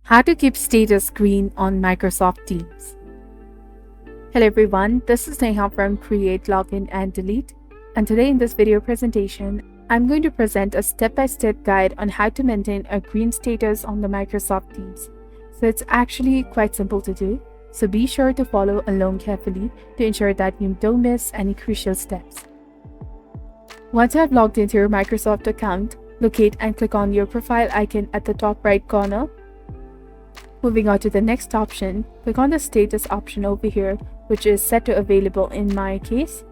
How to keep status green on Microsoft Teams. Hello everyone, this is Neha from Create, Login and Delete, and today in this video presentation, I'm going to present a step-by-step guide on how to maintain a green status on the Microsoft Teams. So it's actually quite simple to do, so be sure to follow along carefully to ensure that you don't miss any crucial steps. Once you have logged into your Microsoft account, locate and click on your profile icon at the top right corner. Moving on to the next option, click on the status option over here, which is set to available in my case.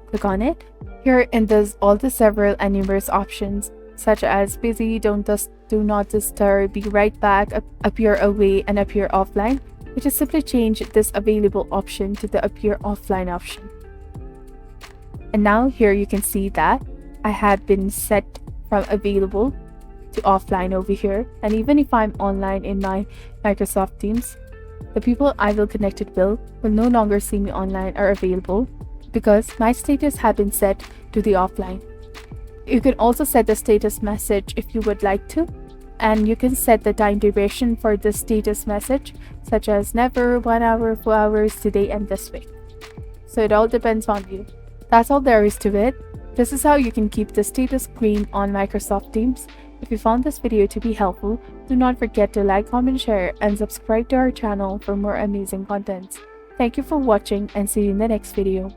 Click on it. Here there's all the several and numerous options such as busy, do not disturb, be right back, appear away, and appear offline, which is simply change this available option to the appear offline option. And now here you can see that I have been set from available to offline over here, and even if I'm online in my Microsoft Teams, the people I will connect it will no longer see me online or available because my status has been set to the offline. You can also set the status message if you would like to, and you can set the time duration for the status message such as never, 1 hour, 4 hours, today and this week. So it all depends on you. That's all there is to it. This is how you can keep the status green on Microsoft Teams. If you found this video to be helpful, do not forget to like, comment, share, and subscribe to our channel for more amazing contents. Thank you for watching and see you in the next video.